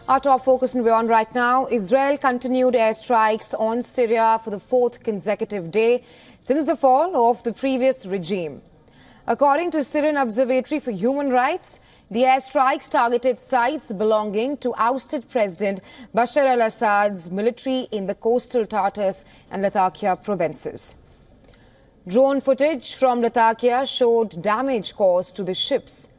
Our top focus in WION right now, Israel continued airstrikes on Syria for the fourth consecutive day since the fall of the previous regime. According to Syrian Observatory for Human Rights, the airstrikes targeted sites belonging to ousted President Bashar al-Assad's military in the coastal Tartus and Latakia provinces. Drone footage from Latakia showed damage caused to the ships.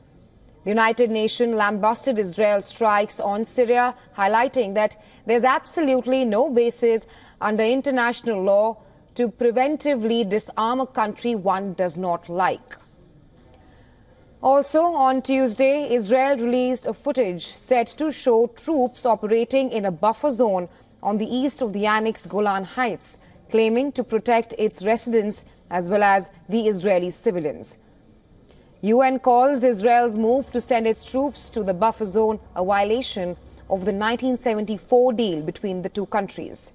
The United Nations lambasted Israel's strikes on Syria, highlighting that there's absolutely no basis under international law to preventively disarm a country one does not like. Also, on Tuesday, Israel released a footage set to show troops operating in a buffer zone on the east of the annexed Golan Heights, claiming to protect its residents as well as the Israeli civilians. UN calls Israel's move to send its troops to the buffer zone a violation of the 1974 deal between the two countries.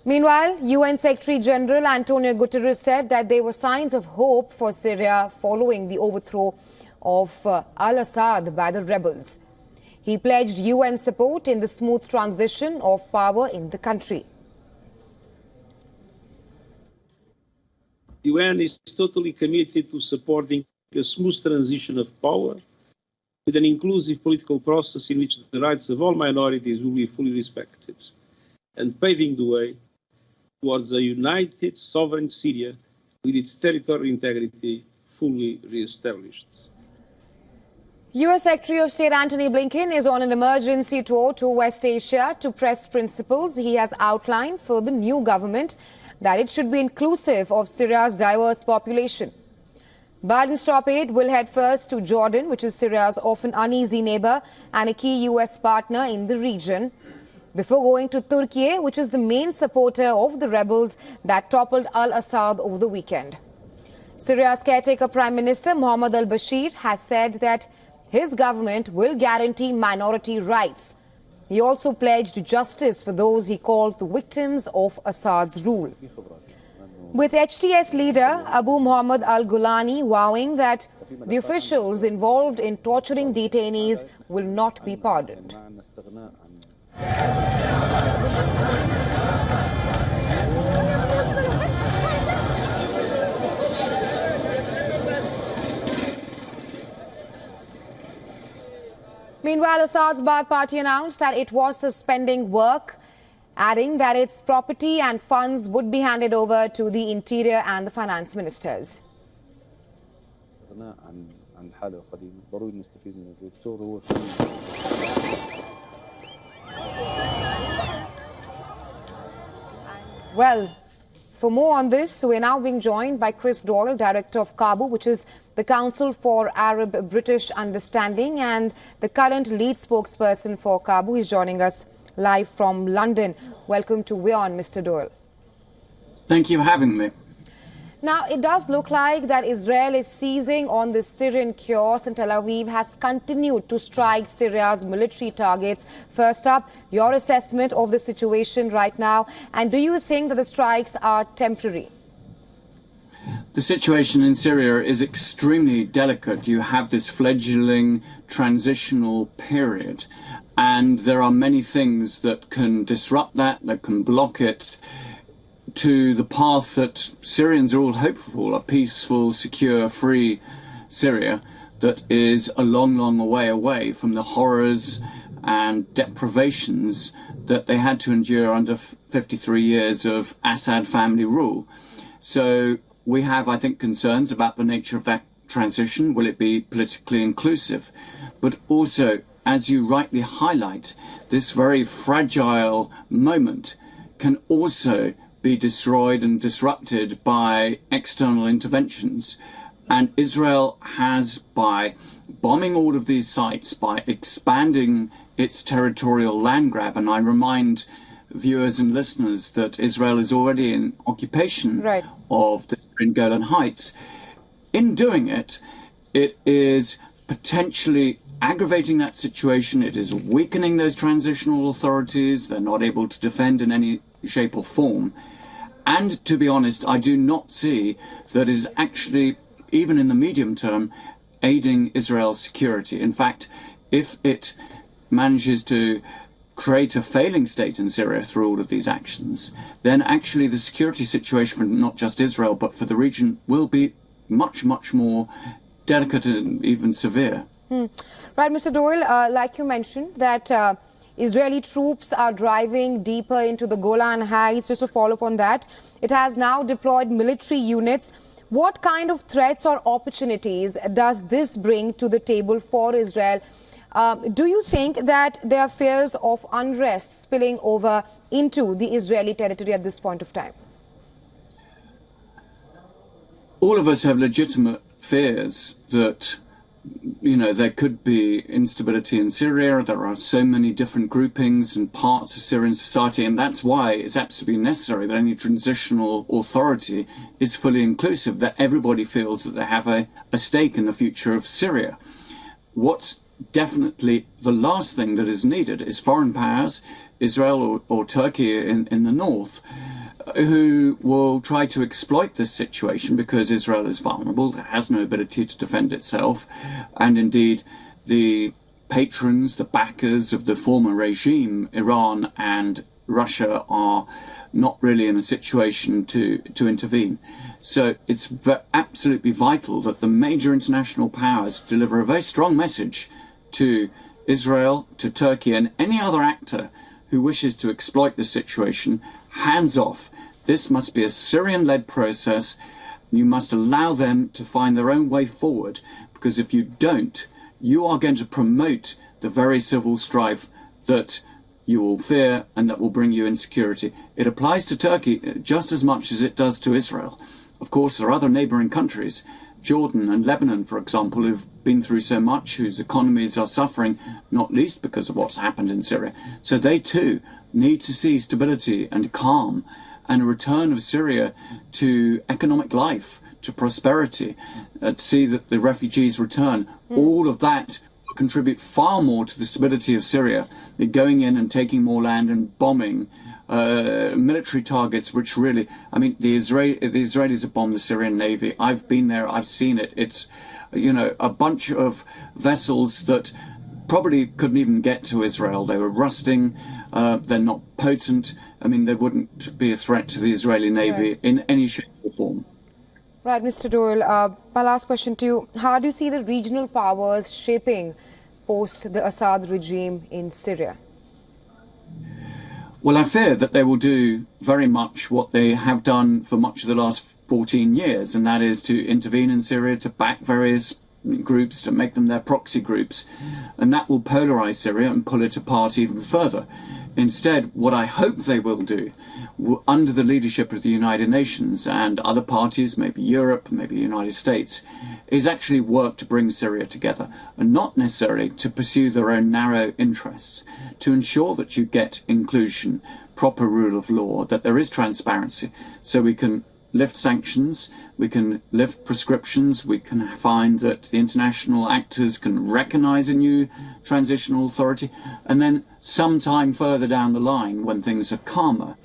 Meanwhile, UN Secretary General Antonio Guterres said that there were signs of hope for Syria following the overthrow of al-Assad by the rebels. He pledged UN support in the smooth transition of power in the country. The UN is totally committed to supporting a smooth transition of power with an inclusive political process in which the rights of all minorities will be fully respected, and paving the way towards a united, sovereign Syria with its territorial integrity fully re-established. U.S. Secretary of State Antony Blinken is on an emergency tour to West Asia to press principles he has outlined for the new government that it should be inclusive of Syria's diverse population. Biden's top aide will head first to Jordan, which is Syria's often uneasy neighbor and a key U.S. partner in the region, before going to Turkey, which is the main supporter of the rebels that toppled al-Assad over the weekend. Syria's caretaker Prime Minister Mohammed al-Bashir has said that his government will guarantee minority rights. He also pledged justice for those he called the victims of Assad's rule. With HTS leader Abu Muhammad al-Gulani vowing that the officials involved in torturing detainees will not be pardoned. Meanwhile, Assad's Baath party announced that it was suspending work, adding that its property and funds would be handed over to the interior and the finance ministers. Well, for more on this, we're now being joined by Chris Doyle, Director of CABU, which is the Council for Arab-British Understanding, and the current lead spokesperson for CABU. He's joining us live from London. Welcome to WION, Mr. Doyle. Thank you for having me. Now, it does look like that Israel is seizing on the Syrian chaos, and Tel Aviv has continued to strike Syria's military targets. First up, your assessment of the situation right now, and do you think that the strikes are temporary? The situation in Syria is extremely delicate. You have this fledgling transitional period, and there are many things that can disrupt that can block it to the path that Syrians are all hopeful for, a peaceful, secure, free Syria that is a long, long way away from the horrors and deprivations that they had to endure under 53 years of Assad family rule. So we have, I think, concerns about the nature of that transition. Will it be politically inclusive? But also, as you rightly highlight, this very fragile moment can also be destroyed and disrupted by external interventions. And Israel has, by bombing all of these sites, by expanding its territorial land grab, and I remind viewers and listeners that Israel is already in occupation of the Golan Heights. In doing it, it is potentially aggravating that situation. It is weakening those transitional authorities. They're not able to defend in any shape or form. And to be honest, I do not see that is actually, even in the medium term, aiding Israel's security. In fact, if it manages to create a failing state in Syria through all of these actions, then actually the security situation for not just Israel but for the region will be much, much more delicate and even severe. Right, Mr. Doyle, like you mentioned, that Israeli troops are driving deeper into the Golan Heights. Just to follow up on that, it has now deployed military units. What kind of threats or opportunities does this bring to the table for Israel? Do you think that there are fears of unrest spilling over into the Israeli territory at this point of time? All of us have legitimate fears that, there could be instability in Syria. There are so many different groupings and parts of Syrian society, and that's why it's absolutely necessary that any transitional authority is fully inclusive, that everybody feels that they have a stake in the future of Syria. What's definitely the last thing that is needed is foreign powers, Israel or Turkey in the north, who will try to exploit this situation because Israel is vulnerable, has no ability to defend itself, and indeed the patrons, the backers of the former regime, Iran and Russia, are not really in a situation to intervene. So it's absolutely vital that the major international powers deliver a very strong message to Israel, to Turkey and any other actor who wishes to exploit this situation. Hands off. This must be a Syrian-led process. You must allow them to find their own way forward, because if you don't, you are going to promote the very civil strife that you will fear and that will bring you insecurity. It applies to Turkey just as much as it does to Israel. Of course, there are other neighbouring countries, Jordan and Lebanon, for example, who've been through so much, whose economies are suffering, not least because of what's happened in Syria. So they too need to see stability and calm and a return of Syria to economic life, to prosperity, to see that the refugees return. All of that will contribute far more to the stability of Syria than going in and taking more land and bombing military targets, which really, the Israelis have bombed the Syrian Navy. I've been there, I've seen it. It's, a bunch of vessels that probably couldn't even get to Israel. They were rusting, they're not potent. They wouldn't be a threat to the Israeli Navy in any shape or form. Right, Mr. Doyle, my last question to you. How do you see the regional powers shaping post the Assad regime in Syria? Well, I fear that they will do very much what they have done for much of the last 14 years, and that is to intervene in Syria, to back various groups, to make them their proxy groups, and that will polarize Syria and pull it apart even further. Instead, what I hope they will do, under the leadership of the United Nations and other parties, maybe Europe, maybe the United States, is actually work to bring Syria together, and not necessarily to pursue their own narrow interests, to ensure that you get inclusion, proper rule of law, that there is transparency, so we can lift sanctions, we can lift prescriptions, we can find that the international actors can recognise a new transitional authority, and then sometime further down the line, when things are calmer,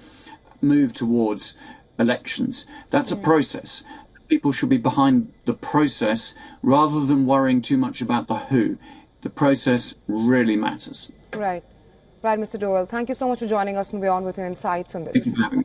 move towards elections. That's a process. People should be behind the process rather than worrying too much about the who. The process really matters. Right. Right, Mr. Doyle. Thank you so much for joining us on Beyond with your insights on this. Thank you for having me.